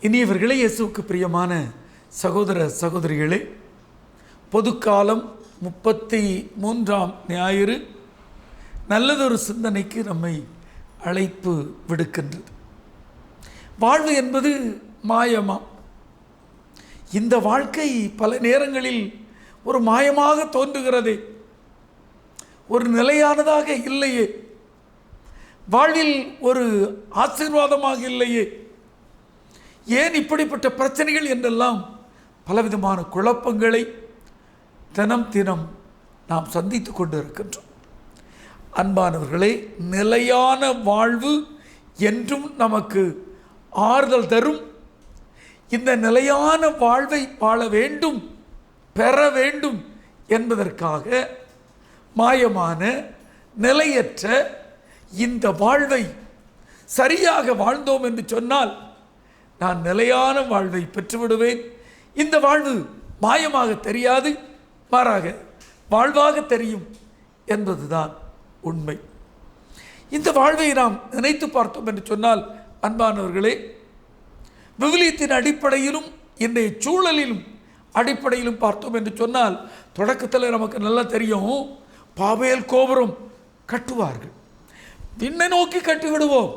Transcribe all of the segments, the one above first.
இனியவர்களே, இயேசுவுக்கு பிரியமான சகோதர சகோதரிகளே, பொதுக்காலம் 33ஆம் ஞாயிறு நல்லதொரு சிந்தனைக்கு நம்மை அழைப்பு விடுக்கின்றது. வாழ்வு என்பது மாயமாம். இந்த வாழ்க்கை பல நேரங்களில் ஒரு மாயமாக தோன்றுகிறதே, ஒரு நிலையானதாக இல்லையே, வாழ்வில் ஒரு ஆசீர்வாதமாக இல்லையே, ஏன் இப்படிப்பட்ட பிரச்சனைகள் என்றெல்லாம் பலவிதமான குழப்பங்களை தினம் தினம் நாம் சந்தித்து கொண்டு இருக்கின்றோம். அன்பானவர்களே, நிலையான வாழ்வு என்றும் நமக்கு ஆறுதல் தரும். இந்த நிலையான வாழ்வை வாழ வேண்டும், பெற வேண்டும் என்பதற்காக மாயமான நிலையற்ற இந்த வாழ்வை சரியாக வாழ்ந்தோம் என்று சொன்னால் நான் நிலையான வாழ்வை பெற்றுவிடுவேன். இந்த வாழ்வு மாயமாக தெரியாது, மாறாக வாழ்வாக தெரியும் என்பதுதான் உண்மை. இந்த வாழ்வை நாம் நினைத்து பார்த்தோம் என்று சொன்னால், அன்பானவர்களே, விவிலியத்தின் அடிப்படையிலும் இன்றைய சூழலிலும் அடிப்படையிலும் பார்த்தோம் என்று சொன்னால், தொடக்கத்தில் நமக்கு நல்லா தெரியும், பாபேல் கோபுரம் கட்டுவார்கள், விண்ணை நோக்கி கட்டிவிடுவோம்,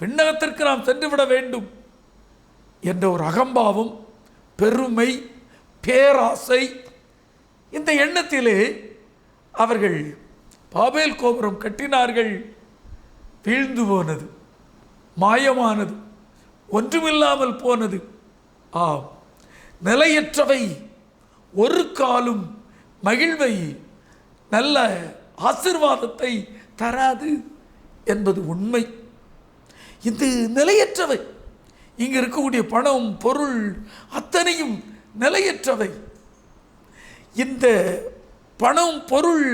விண்ணகத்திற்கு நாம் சென்றுவிட வேண்டும் என்ற ஒரு அகம்பாவம், பெருமை, பேராசை, இந்த எண்ணத்திலே அவர்கள் பாபேல் கோபுரம் கட்டினார்கள். வீழ்ந்து போனது, மாயமானது, ஒன்றுமில்லாமல் போனது. ஆம், நிலையற்றவை ஒரு காலும் மகிழ்வை, நல்ல ஆசீர்வாதத்தை தராது என்பது உண்மை. இது நிலையற்றவை. இங்கு இருக்கக்கூடிய பணம், பொருள் அத்தனையும் நிலையற்றவை. இந்த பணம், பொருள்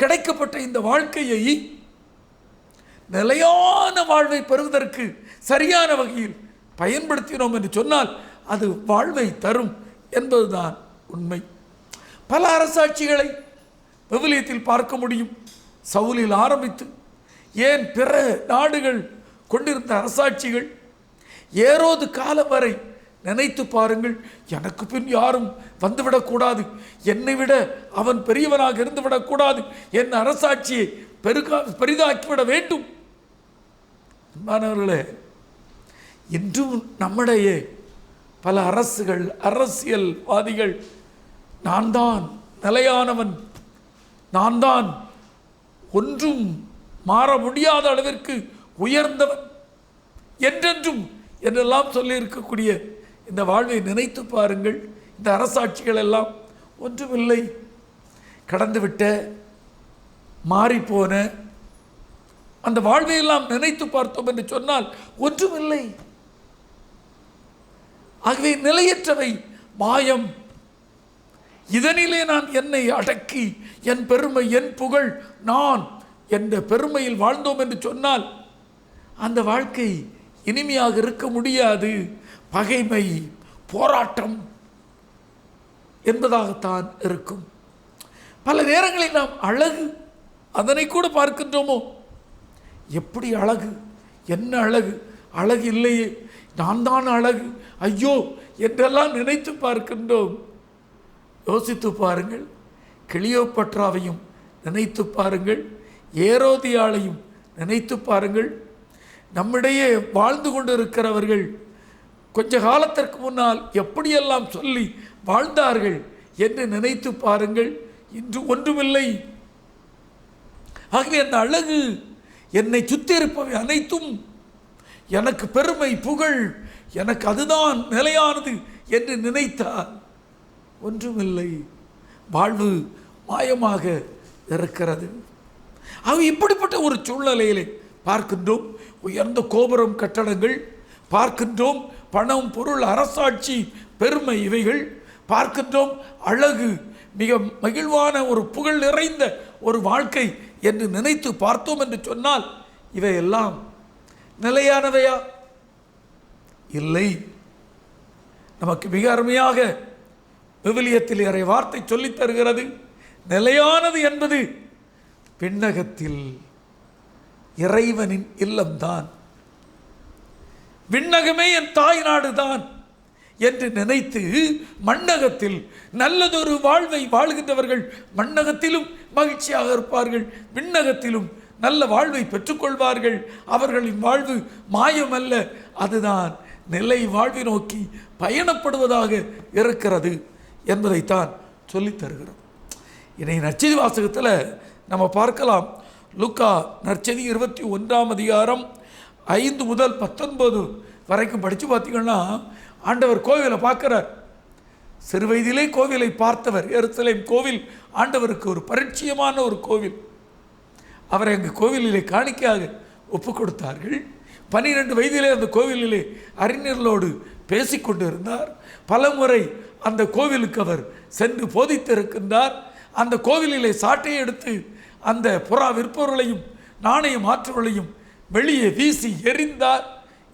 கிடைக்கப்பட்ட இந்த வாழ்க்கையை நிலையான வாழ்வை பெறுவதற்கு சரியான வகையில் பயன்படுத்தினோம் என்று சொன்னால் அது வாழ்வை தரும் என்பதுதான் உண்மை. பல அரசாட்சிகளை விவிலியத்தில் பார்க்க முடியும். சவுலில் ஆரம்பித்து ஏன் பிற நாடுகள் கொண்டிருந்த அரசாட்சிகள், ஏரோது காலம் வரை நினைத்து பாருங்கள். எனக்கு பின் யாரும் வந்துவிடக்கூடாது, என்னை விட அவன் பெரியவனாக இருந்துவிடக்கூடாது, என் அரசாட்சியை பெரிதாக்கிவிட வேண்டும். அன்பானவர்களே, இன்றும் நம்முடைய பல அரசுகள், அரசியல்வாதிகள், நான் தான் நிலையானவன், நான் தான் ஒன்றும் மாற முடியாத அளவிற்கு உயர்ந்தவன், என்றென்றும் என்றெல்லாம் சொல்லி இருக்கக்கூடிய இந்த வாழ்வை நினைத்து பாருங்கள். இந்த அரசாட்சிகள் எல்லாம் ஒன்றுமில்லை, கடந்துவிட்ட மாறிப்போன அந்த வாழ்வையெல்லாம் நினைத்து பார்த்தோம் என்று சொன்னால் ஒன்றுமில்லை. ஆகவே நிலையற்றவை, மாயம். இதனிலே நான் என்னை அடக்கி என் பெருமை, என் புகழ், நான் என்ற பெருமையில் வாழ்ந்தோம் என்று சொன்னால் அந்த வாழ்க்கை இனிமையாக இருக்க முடியாது. பகைமை, போராட்டம் என்பதாகத்தான் இருக்கும். பல நேரங்களில் நாம் அழகு, அதனை கூட பார்க்கின்றோமோ, எப்படி அழகு, என்ன அழகு, அழகு இல்லையே, நான் தான் அழகு, ஐயோ என்றெல்லாம் நினைத்து பார்க்கின்றோம். யோசித்து பாருங்கள், கிளியோபட்ராவையும் நினைத்து பாருங்கள், ஏரோதியாளையும் நினைத்து பாருங்கள். நம்மிடையே வாழ்ந்து கொண்டு இருக்கிறவர்கள் கொஞ்ச காலத்திற்கு முன்னால் எப்படியெல்லாம் சொல்லி வாழ்ந்தார்கள் என்று நினைத்து பாருங்கள். இன்று ஒன்றுமில்லை. ஆகவே அந்த அழகு, என்னை சுற்றி இருப்பவை அனைத்தும் எனக்கு பெருமை, புகழ், எனக்கு அதுதான் நிலையானது என்று நினைத்தால் ஒன்றுமில்லை. வாழ்வு மாயமாக இருக்கிறது. ஆக இப்படிப்பட்ட ஒரு சூழ்நிலையிலே பார்க்கின்றோம். உயர்ந்த கோபுரம், கட்டடங்கள் பார்க்கின்றோம், பணம், பொருள், அரசாட்சி, பெருமை, இவைகள் பார்க்கின்றோம். அழகு, மிக மகிழ்வான ஒரு புகழ் நிறைந்த ஒரு வாழ்க்கை என்று நினைத்து பார்த்தோம் என்று சொன்னால் இவையெல்லாம் நிலையானவையா? இல்லை. நமக்கு மிக அருமையாக விவிலியத்தில் இறை வார்த்தை சொல்லித் தருகிறது. நிலையானது என்பது விண்ணகத்தில் இறைவனின் இல்லம்தான். விண்ணகமே என் தாய் நாடுதான் என்று நினைத்து மண்ணகத்தில் நல்லதொரு வாழ்வை வாழ்கின்றவர்கள் மண்ணகத்திலும் மகிழ்ச்சியாக இருப்பார்கள், விண்ணகத்திலும் நல்ல வாழ்வை பெற்றுக்கொள்வார்கள். அவர்களின் வாழ்வு மாயமல்ல, அதுதான் நிலை வாழ்வை நோக்கி பயணப்படுவதாக இருக்கிறது என்பதைத்தான் சொல்லித் தருகிறோம். இன்றைய நற்செய்தி வாசகத்தில் நம்ம பார்க்கலாம். லூக்கா நற்செய்தி 21ஆம் அதிகாரம் 5 முதல் 19 வரைக்கும் படித்து பார்த்தீங்கன்னா, ஆண்டவர் கோவிலை பார்க்கிறார். சிறு வயதிலே கோவிலை பார்த்தவர். எருசலேம் கோவில் ஆண்டவருக்கு ஒரு பரிச்சயமான ஒரு கோவில். அவரை அங்கு கோவிலிலே காணிக்கையாக ஒப்பு கொடுத்தார்கள். 12 வயதிலே அந்த கோவிலிலே அறிஞர்களோடு பேசிக்கொண்டு இருந்தார். பலமுறை அந்த கோவிலுக்கு அவர் சென்று போதித்திருக்கின்றார். அந்த கோவிலிலே சாட்டையை எடுத்து அந்த புறா விற்பவர்களையும் நாணய மாற்றுவர்களையும் வெளியே வீசி எறிந்தார்.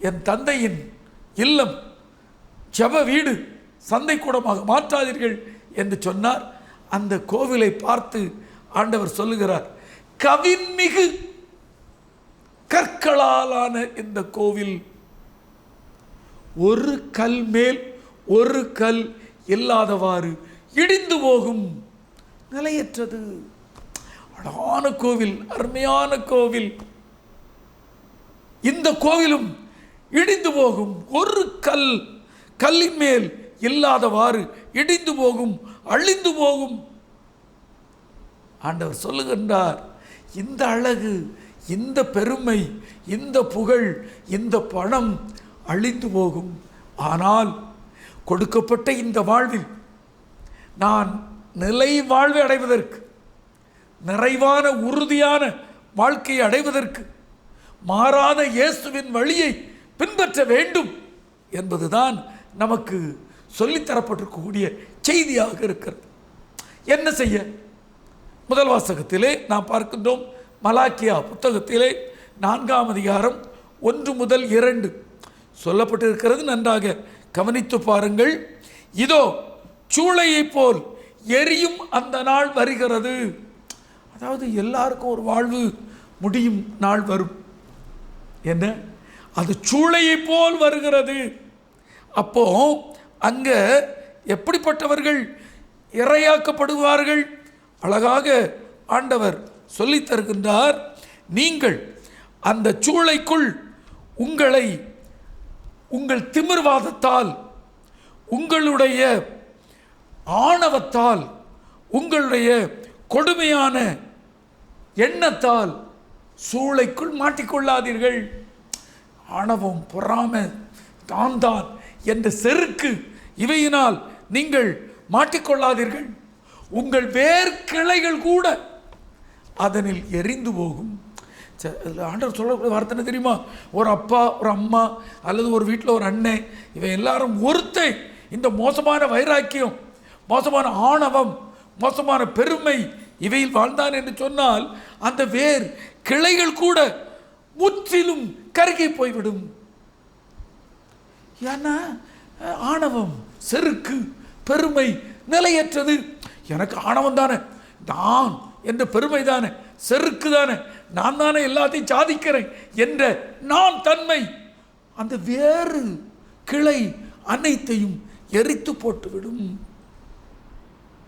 என் தந்தையின் இல்லம் ஜெப வீடு சந்தை கூடமாக மாற்றாதீர்கள் என்று சொன்னார். அந்த கோவிலை பார்த்து ஆண்டவர் சொல்லுகிறார், கவின்மிகு கற்களாலான இந்த கோவில் ஒரு கல் மேல் ஒரு கல் இல்லாதவாறு இடிந்து போகும், நிலையற்றது. அழகான கோவில், அருமையான கோவில். இந்த கோவிலும் இடிந்து போகும், ஒரு கல்லின் மேல் இல்லாதவாறு இடிந்து போகும், அழிந்து போகும். ஆண்டவர் சொல்லுகின்றார், இந்த அழகு, இந்த பெருமை, இந்த புகழ், இந்த பணம் அழிந்து போகும். ஆனால் கொடுக்கப்பட்ட இந்த வாழ்வில் நான் நிலை வாழ்வை அடைவதற்கு, நிறைவான உறுதியான வாழ்க்கையை அடைவதற்கு மாறாத இயேசுவின் வழியை பின்பற்ற வேண்டும் என்பதுதான் நமக்கு சொல்லித்தரப்பட்டிருக்கக்கூடிய செய்தியாக இருக்கிறது. என்ன செய்ய? முதல் வாசகத்திலே நாம் பார்க்கின்றோம். மலாக்கியா புத்தகத்திலே 4ஆம் அதிகாரம் 1 முதல் 2 சொல்லப்பட்டிருக்கிறது. நன்றாக கவனித்து பாருங்கள். இதோ சூளையை போல் எரியும் அந்த நாள் வருகிறது. அதாவது எல்லாருக்கும் ஒரு வாழ்வு முடியும் நாள் வரும். என்ன? அது சூளையை போல் வருகிறது. அப்போ அங்க எப்படிப்பட்டவர்கள் இறையாக்கப்படுவார்கள்? அழகாக ஆண்டவர் சொல்லித் தருகின்றார். நீங்கள் அந்த சூளைக்குள் உங்களை உங்கள் திமிர்வாதத்தால், உங்களுடைய ஆணவத்தால், உங்களுடைய கொடுமையான எண்ணத்தால் சூளைக்குள் மாட்டிக்கொள்ளாதீர்கள். ஆணவம், பொறாமை, தான் என்ற செருக்கு இவையினால் நீங்கள் மாட்டிக்கொள்ளாதீர்கள். உங்கள் வேர் கிளைகள் கூட அதனில் எரிந்து போகும். ஆண்டவர் சொல்லக்கூடிய வார்த்தை தெரியுமா? ஒரு அப்பா, ஒரு அம்மா, அல்லது ஒரு வீட்டில் ஒரு அண்ணன், இவன் எல்லாரும் ஒருத்தை இந்த மோசமான வைராக்கியம், மோசமான ஆணவம், மோசமான பெருமை இவையில் வாழ்ந்தான் என்று சொன்னால் அந்த வேர் கிளைகள் கூட முற்றிலும் கருகி போய்விடும். ஏன்னா ஆணவம், செருக்கு, பெருமை நிலையற்றது. எனக்கு ஆணவம் தானே, நான் என்ற பெருமை தானே, செருக்கு தானே, நான் தானே எல்லாத்தையும் சாதிக்கிறேன் என்ற நான் தன்மை அந்த வேறு கிளை அனைத்தையும் எரித்து போட்டுவிடும்.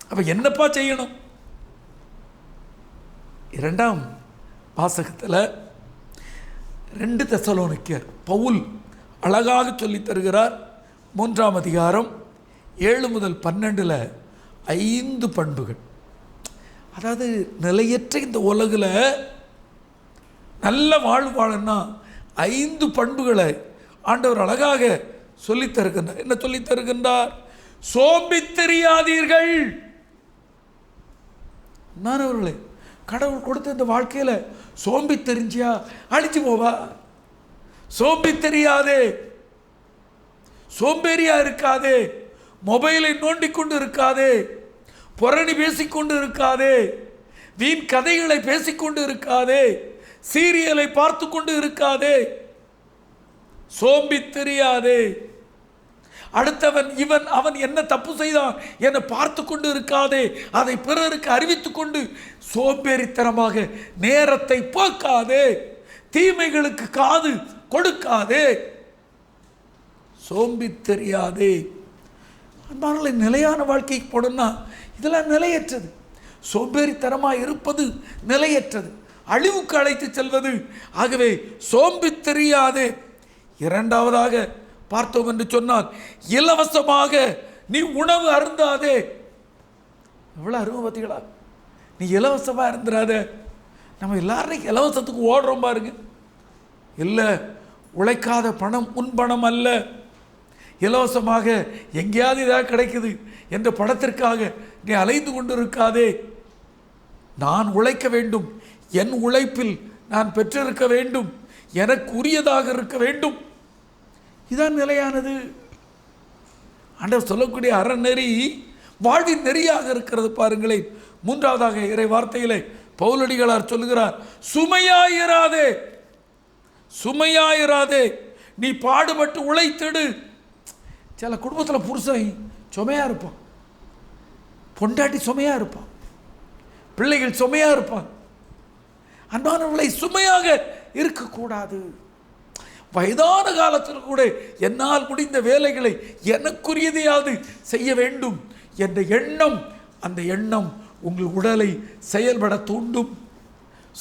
அப்ப என்னப்பா செய்யணும்? 2ஆம் வாசகத்தில் 2 தெசலோனிக்கர் பவுல் அழகாக சொல்லித் தருகிறார். 3ஆம் அதிகாரம் 7 முதல் 12 5 பண்புகள். அதாவது நிலையற்ற இந்த உலகில் நல்ல வாழ்வு வாழன்னா 5 பண்புகளை ஆண்டவர் அழகாக சொல்லித் தருகின்றார். என்ன சொல்லித் தருகின்றார்? சோம்பித் தெரியாதீர்கள். நானவர்களே, கடவுள் கொடுத்த இந்த வாழ்க்கையில் சோம்பி தெரிஞ்சியா அழிச்சு போவா? சோம்பி தெரியாதே, சோம்பேறியா இருக்காதே, மொபைலை நோண்டிக்கொண்டு இருக்காதே, புரணி பேசிக்கொண்டு இருக்காதே, வீண் கதைகளை பேசிக்கொண்டு இருக்காதே, சீரியலை பார்த்து கொண்டு இருக்காதே, சோம்பி தெரியாதே. அடுத்தவன் இவன் அவன் என்ன தப்பு செய்தான் என பார்த்து கொண்டு இருக்காதே, அதை பிறருக்கு அறிவித்துக் கொண்டு சோம்பேறித்தனமாக நேரத்தை போக்காதே, தீமைகளுக்கு காது கொடுக்காதே. சோம்பி தெரியாதே. அன்பானவர்களே, நிலையான வாழ்க்கைக்கு போனோம்னா இதெல்லாம் நிலையற்றது. சோம்பேறித்தனமாக இருப்பது நிலையற்றது, அழிவுக்கு அழைத்து செல்வது. ஆகவே சோம்பி தெரியாதே. இரண்டாவதாக பார்த்தோம் என்று சொன்னால், இலவசமாக நீ உணவு அருந்தாதே. எவ்வளோ அருமை பார்த்தீங்களா? நீ இலவசமாக இருந்துடாத. நம்ம எல்லாரும் இலவசத்துக்கு ஓடுறோம் பாருங்க. இல்லை, உழைக்காத பணம் உன் பணம் அல்ல. இலவசமாக எங்கேயாவது ஏதாவது கிடைக்குது என்ற பணத்திற்காக நீ அலைந்து கொண்டு இருக்காதே. நான் உழைக்க வேண்டும், என் உழைப்பில் நான் பெற்றிருக்க வேண்டும், எனக்கு உரியதாக இருக்க வேண்டும். இதான் நிலையானது. ஆண்டவர் சொல்லக்கூடிய அறநெறி வாழ்வின் நெறியாக இருக்கிறது. பாருங்களேன், மூன்றாவதாக இறை வார்த்தையிலே பவுலடிகளார் சொல்லுகிறார், சுமையாயிராதே. சுமையாயிராதே, நீ பாடுபட்டு உழைத்திடு. சில குடும்பத்தில் புருஷன் சுமையாக இருப்பான், பொண்டாட்டி சுமையாக இருப்பான், பிள்ளைகள் சுமையாக இருப்பான். அன்பானவர்களை, சுமையாக இருக்கக்கூடாது. வயதான காலத்தில் கூட என்னால் முடிந்த வேலைகளை எனக்குரியதையாவது செய்ய வேண்டும் என்ற எண்ணம், அந்த எண்ணம் உங்கள் உடலை செயல்பட தூண்டும்.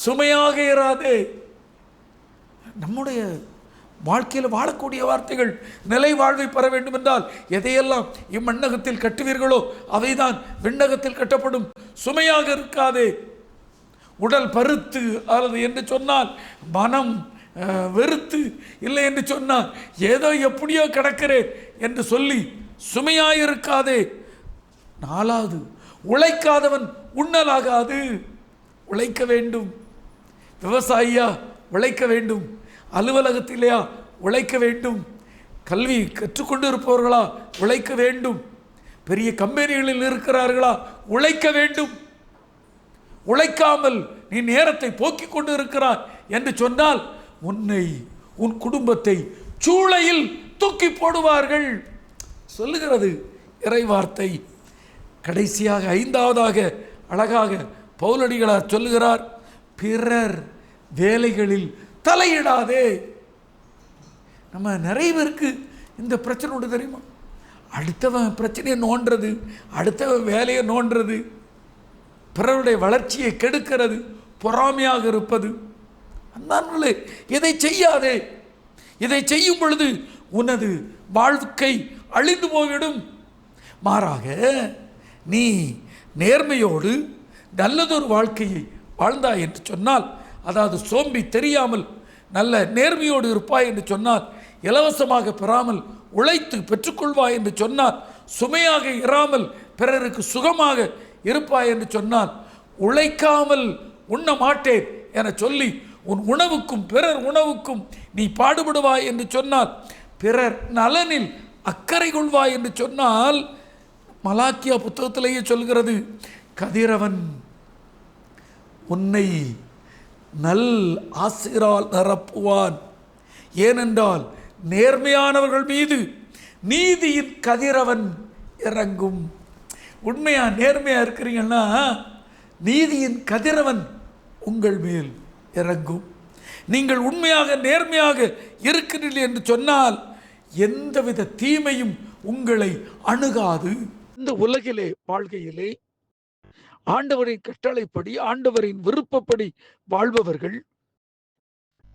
சுமையாக இராதே. நம்முடைய வாழ்க்கையில் வாழக்கூடிய வார்த்தைகள் நிலை வாழ்வை பெற வேண்டும் என்றால் எதையெல்லாம் இம்மண்ணகத்தில் கட்டுவீர்களோ அவைதான் விண்ணகத்தில் கட்டப்படும். சுமையாக இருக்காதே. உடல் பருத்து அல்லது என்று சொன்னால் மனம் வெறுத்து, இல்லை என்று சொன்னால் ஏதோ எப்படியோ கிடக்கிறேன் என்று சொல்லி சுமையாயிருக்காதே. நாலாவது, உழைக்காதவன் உண்ணலாகாது. உழைக்க வேண்டும். விவசாயியா உழைக்க வேண்டும், அலுவலகத்திலேயா உழைக்க வேண்டும், கல்வி கற்றுக்கொண்டு இருப்பவர்களா உழைக்க வேண்டும், பெரிய கம்பெனிகளில் இருக்கிறார்களா உழைக்க வேண்டும். உழைக்காமல் நீ நேரத்தை போக்கிக் கொண்டு இருக்கிறாய் என்று சொன்னால் உன்னை, உன் குடும்பத்தை சூளையில் தூக்கி போடுவார்கள் சொல்லுகிறது இறை வார்த்தை. கடைசியாக ஐந்தாவதாக அழகாக பவுலடிகளார் சொல்லுகிறார், பிறர் வேலைகளில் தலையிடாதே. நம்ம நிறைய பேருக்கு இந்த பிரச்சனை உண்டு தெரியுமா? அடுத்தவன் பிரச்சனையை நோண்டுறது, அடுத்தவன் வேலையை நோண்டுறது, பிறருடைய வளர்ச்சியை கெடுக்கிறது, பொறாமையாக இருப்பது. அந்தாங்களே, இதை செய்யாதே. இதை செய்யும் பொழுது உனது வாழ்க்கை அழிந்து போய்விடும். மாறாக நீ நேர்மையோடு நல்லதொரு வாழ்க்கையை வாழ்ந்தாய் என்று சொன்னால், அதாவது சோம்பி தெரியாமல் நல்ல நேர்மையோடு இருப்பாய் என்று சொன்னால், இலவசமாக பெறாமல் உழைத்து பெற்றுக்கொள்வாய் என்று சொன்னால், சுமையாக இராமல் பிறருக்கு சுகமாக இருப்பாய் என்று சொன்னால், உழைக்காமல் உண்ண மாட்டேன் என சொல்லி உன் உணவுக்கும் பிறர் உணவுக்கும் நீ பாடுபடுவாய் என்று சொன்னால், பிறர் நலனில் அக்கறை கொள்வாய் என்று சொன்னால், மலாக்கியா புத்தகத்திலேயே சொல்கிறது, கதிரவன் உன்னை நல் ஆசிரால் நிரப்புவான். ஏனென்றால் நேர்மையானவர்கள் மீது நீதியின் கதிரவன் இறங்கும். உண்மையா நேர்மையா இருக்கிறீங்கன்னா நீதியின் கதிரவன் உங்கள் மேல் இறங்கும். நீங்கள் உண்மையாக நேர்மையாக இருக்கிறீர்கள் என்று சொன்னால் எந்தவித தீமையும் உங்களை அணுகாது. இந்த உலகிலே வாழ்கையிலே ஆண்டவரின் கட்டளைப்படி, ஆண்டவரின் விருப்பப்படி வாழ்பவர்கள்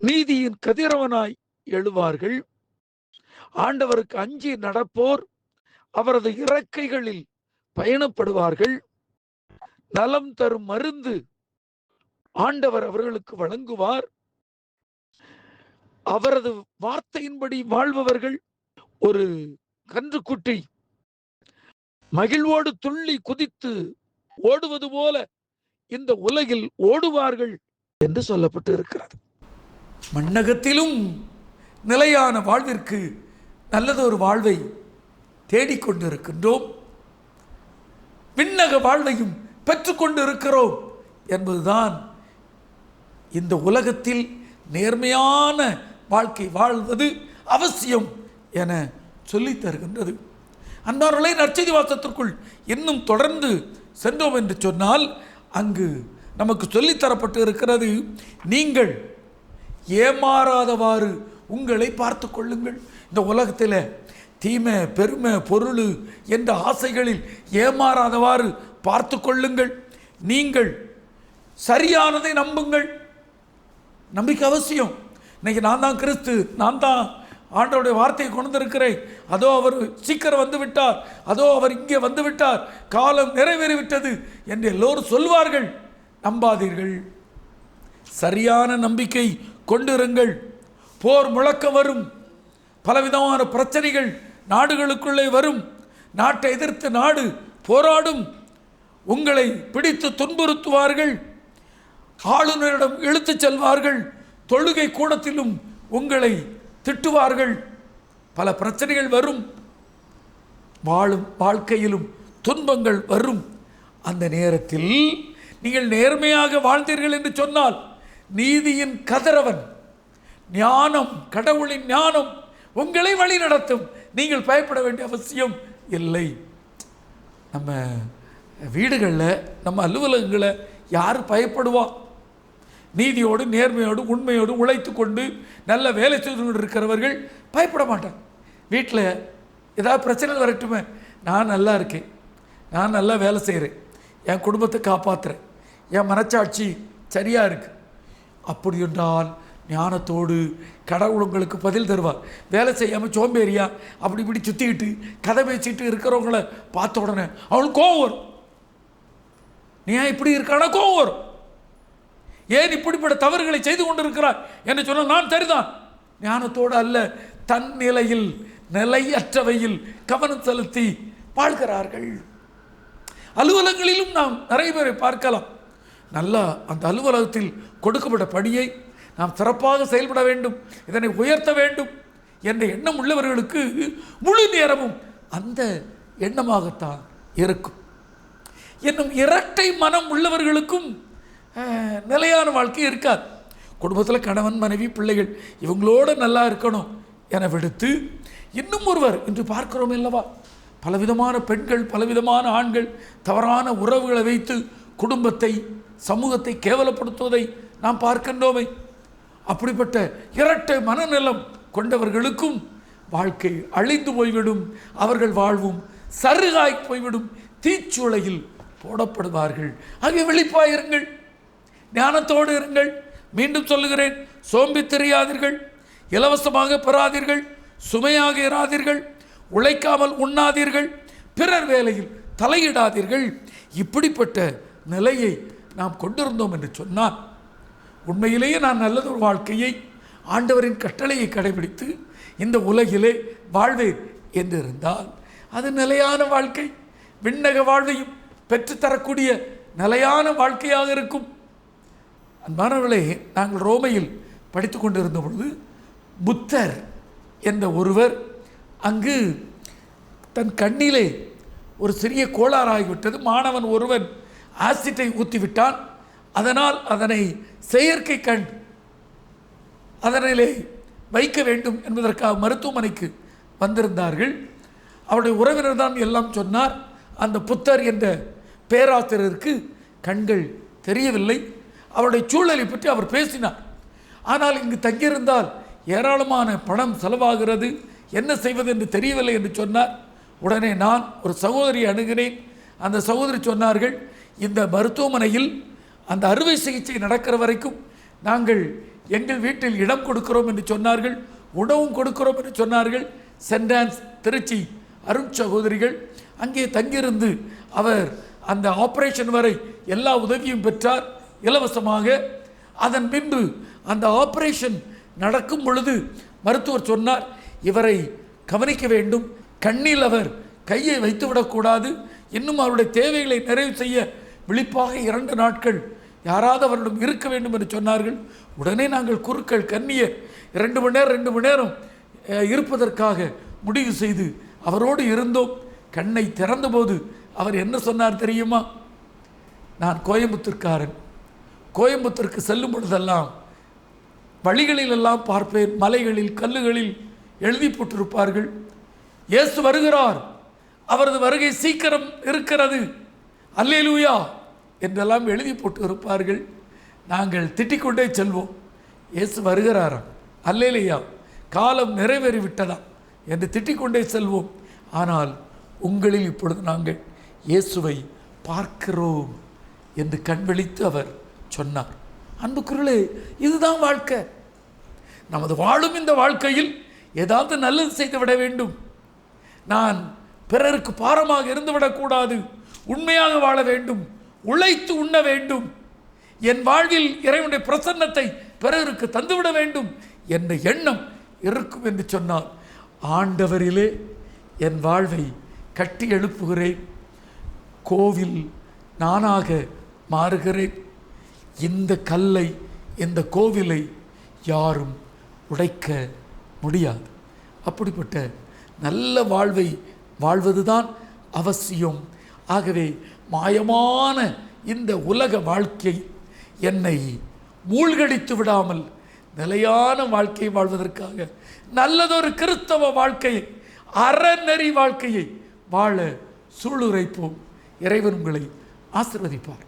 நீதியின் கதிரவனாய் எழுவார்கள். ஆண்டவருக்கு அஞ்சி நடப்போர் அவரது இறக்கைகளில் பயணப்படுவார்கள். நலம் தரும் மருந்து ஆண்டவர் அவர்களுக்கு வழங்குவார். அவரது வார்த்தையின்படி வாழ்பவர்கள் ஒரு கன்றுக்குட்டி மகிழ்வோடு துள்ளி குதித்து ஓடுவது போல இந்த உலகில் ஓடுவார்கள் என்று சொல்லப்பட்டு இருக்கிறது. மண்ணகத்திலும் நிலையான வாழ்விற்கு நல்லதொரு வாழ்வை தேடிக்கொண்டிருக்கின்றோம், விண்ணக வாழ்வையும் பெற்றுக்கொண்டு இருக்கிறோம் என்பதுதான் இந்த உலகத்தில் நேர்மையான வாழ்க்கை வாழ்வது அவசியம் என சொல்லித் தருகின்றது. அன்பார்களை, நற்செய்தி வாசத்திற்குள் இன்னும் தொடர்ந்து சென்றோம் என்று சொன்னால் அங்கு நமக்கு சொல்லித்தரப்பட்டு இருக்கிறது, நீங்கள் ஏமாறாதவாறு உங்களை பார்த்து கொள்ளுங்கள். இந்த உலகத்தில் தீமை, பெருமை, பொருள் என்ற ஆசைகளில் ஏமாறாதவாறு பார்த்து கொள்ளுங்கள். நீங்கள் சரியானதை நம்புங்கள். நம்பிக்கை அவசியம். இன்னைக்கு நான் தான் கிறிஸ்து, நான் தான் ஆண்டவருடைய வார்த்தையை கொண்டு இருக்கிறேன், அதோ அவர் சீக்கிரம் வந்து விட்டார், அதோ அவர் இங்கே வந்து விட்டார், காலம் நிறைவேறிவிட்டது என்று எல்லோரும் சொல்வார்கள். நம்பாதீர்கள். சரியான நம்பிக்கை கொண்டிருங்கள். போர் முழக்க வரும், பலவிதமான பிரச்சனைகள் நாடுகளுக்குள்ளே வரும், நாட்டை எதிர்த்து நாடு போராடும், உங்களை பிடித்து துன்புறுத்துவார்கள், ஆளுநரிடம் இழுத்துச் செல்வார்கள், தொழுகை கூடத்திலும் உங்களை திட்டுவார்கள். பல பிரச்சனைகள் வரும், வாழும் வாழ்க்கையிலும் துன்பங்கள் வரும். அந்த நேரத்தில் நீங்கள் நேர்மையாக வாழ்ந்தீர்கள் என்று சொன்னால் நீதியின் கதிரவன் ஞானம், கடவுளின் ஞானம் உங்களை வழி நடத்தும். நீங்கள் பயப்பட வேண்டிய அவசியம் இல்லை. நம்ம வீடுகளில், நம்ம அலுவலகங்களில் யார் பயப்படுவா? நீதியோடு, நேர்மையோடு, உண்மையோடு உழைத்து கொண்டு நல்ல வேலை செய்து கொண்டு இருக்கிறவர்கள் பயப்பட மாட்டாங்க. வீட்டில் ஏதாவது பிரச்சனை வரட்டுமே, நான் நல்லா இருக்கேன், நான் நல்லா வேலை செய்கிறேன், என் குடும்பத்தை காப்பாற்றுறேன், என் மனச்சாட்சி சரியாக இருக்குது, அப்படி என்றால் ஞானத்தோடு கடவுள் உங்களுக்கு பதில் தருவார். வேலை செய்யாமல் சோம்பேறியா அப்படி இப்படி சுற்றிக்கிட்டு கதை பேசிட்டு இருக்கிறவங்கள பார்த்த உடனே அவனுக்கு கோவம் வரும். நீ ஏன் இப்படி இருக்கானா கோவம் வரும். ஏன் இப்படிப்பட்ட தவறுகளை செய்து கொண்டிருக்கிறார் என்று சொன்னால் நான் சரிதான். ஞானத்தோடு அல்ல, தன் நிலையில், நிலையற்றவையில் கவனம் செலுத்தி வாழ்கிறார்கள். அலுவலகங்களிலும் நாம் நிறைய பேரை பார்க்கலாம். நல்லா அந்த அலுவலகத்தில் கொடுக்கப்பட்ட பணியை நாம் சிறப்பாக செயல்பட வேண்டும், இதனை உயர்த்த வேண்டும் என்ற எண்ணம் உள்ளவர்களுக்கு முழு நேரமும் அந்த எண்ணமாகத்தான் இருக்கும். என்னும் இரட்டை மனம் உள்ளவர்களுக்கும் நிலையான வாழ்க்கை இருக்காது. குடும்பத்தில் கணவன், மனைவி, பிள்ளைகள் இவங்களோடு நல்லா இருக்கணும் என விடுத்து இன்னும் ஒருவர் இன்று பார்க்கிறோம் அல்லவா, பலவிதமான பெண்கள், பலவிதமான ஆண்கள் தவறான உறவுகளை வைத்து குடும்பத்தை, சமூகத்தை கேவலப்படுத்துவதை நாம் பார்க்கின்றோமே. அப்படிப்பட்ட இரட்டை மனநலம் கொண்டவர்களுக்கும் வாழ்க்கை அழிந்து போய்விடும். அவர்கள் வாழ்வும் சருகாய் போய்விடும், தீச்சூளையில் போடப்படுவார்கள். ஆகிய விழிப்பாயிருங்கள், ஞானத்தோடு இருங்கள். மீண்டும் சொல்லுகிறேன், சோம்பி தெரியாதீர்கள், இலவசமாக பெறாதீர்கள், சுமையாக இராதீர்கள், உழைக்காமல் உண்ணாதீர்கள், பிறர் வேலையில் தலையிடாதீர்கள். இப்படிப்பட்ட நிலையை நாம் கொண்டிருந்தோம் என்று சொன்னால் உண்மையிலேயே நான் நல்லதொரு வாழ்க்கையை, ஆண்டவரின் கட்டளையை கடைபிடித்து இந்த உலகிலே வாழ்வேன் என்று இருந்தால் அது நிலையான வாழ்க்கை, விண்ணக வாழ்வையும் பெற்றுத்தரக்கூடிய நிலையான வாழ்க்கையாக இருக்கும். அன்பானவர்களே, நாங்கள் ரோமையில் படித்து கொண்டிருந்த பொழுது புத்தர் என்ற ஒருவர் அங்கு தன் கண்ணிலே ஒரு சிறிய கோளாறாகிவிட்டது. மாணவன் ஒருவன் ஆசிட்டை ஊற்றிவிட்டான். அதனால் அதனை செயற்கை கண் அதனிலே வைக்க வேண்டும் என்பதற்காக மருத்துவமனைக்கு வந்திருந்தார்கள். அவருடைய உறவினர் தான் எல்லாம் சொன்னார். அந்த புத்தர் என்ற பேராசிரியருக்கு கண்கள் தெரியவில்லை. அவருடைய சூழலை பற்றி அவர் பேசினார். ஆனால் இங்கு தங்கியிருந்தால் ஏராளமான பணம் செலவாகிறது, என்ன செய்வது என்று தெரியவில்லை என்று சொன்னார். உடனே நான் ஒரு சகோதரியை அணுகினேன். அந்த சகோதரி சொன்னார்கள், இந்த மருத்துவமனையில் அந்த அறுவை சிகிச்சை நடக்கிற வரைக்கும் நாங்கள் எங்கள் வீட்டில் இடம் கொடுக்கிறோம் என்று சொன்னார்கள், உணவும் கொடுக்கிறோம் என்று சொன்னார்கள். சென்ட் ஆன்ஸ் திருச்சி அருண் சகோதரிகள் அங்கே தங்கியிருந்து அவர் அந்த ஆபரேஷன் வரை எல்லா உதவியும் பெற்றார் இலவசமாக. அதன் பின்பு அந்த ஆபரேஷன் நடக்கும் பொழுது மருத்துவர் சொன்னார், இவரை கவனிக்க வேண்டும், கண்ணில் அவர் கையை வைத்துவிடக்கூடாது, இன்னும் அவருடைய தேவைகளை நிறைவு செய்ய விழிப்பாக 2 நாட்கள் யாராவது அவரிடம் இருக்க வேண்டும் என்று சொன்னார்கள். உடனே நாங்கள் குருக்கள் கன்னியர் 2 மணி நேரம் இருப்பதற்காக முடிவு செய்து அவரோடு இருந்தோம். கண்ணை திறந்தபோது அவர் என்ன சொன்னார் தெரியுமா? நான் கோயம்புத்தூர்காரன், கோயம்புத்தூருக்கு செல்லும் பொழுதெல்லாம் வழிகளிலெல்லாம் பார்ப்பேன், மலைகளில் கல்லுகளில் எழுதி போட்டிருப்பார்கள், இயேசு வருகிறார், அவரது வருகை சீக்கிரம் இருக்கிறது, அல்லேலூயா என்றெல்லாம் எழுதி போட்டு இருப்பார்கள். நாங்கள் திட்டிக்கொண்டே செல்வோம், இயேசு வருகிறாராம், அல்லேலூயா, காலம் நிறைவேறிவிட்டதா என்று திட்டிக்கொண்டே செல்வோம். ஆனால் உங்களில் இப்பொழுது நாங்கள் இயேசுவை பார்க்கிறோம் என்று கண்விழித்து அவர் சொன்னார். அன்புக்குள்ளே, இதுதான் வாழ்க்கை. நமது வாழும் இந்த வாழ்க்கையில் ஏதாவது நல்லது செய்து விட வேண்டும். நான் பிறருக்கு பாரமாக இருந்துவிடக்கூடாது. உண்மையாக வாழ வேண்டும், உழைத்து உண்ண வேண்டும், என் வாழ்வில் இறைவனுடைய பிரசன்னத்தை பிறருக்கு தந்துவிட வேண்டும் என்ற எண்ணம் இருக்கும் என்று சொன்னால், ஆண்டவரிலே என் வாழ்வை கட்டி எழுப்புகிறேன், கோவில் நானாக மாறுகிறேன், இந்த கல்லை, இந்த கோவிலை யாரும் உடைக்க முடியாது. அப்படிப்பட்ட நல்ல வாழ்வை வாழ்வதுதான் அவசியம். ஆகவே மாயமான இந்த உலக வாழ்க்கை என்னை மூழ்கடித்து விடாமல் நிலையான வாழ்க்கையை வாழ்வதற்காக நல்லதொரு கிறிஸ்தவ வாழ்க்கையை, அறநெறி வாழ்க்கையை வாழ சூளுரைப்போம். இறைவன் உங்களை ஆசீர்வதிப்பார்.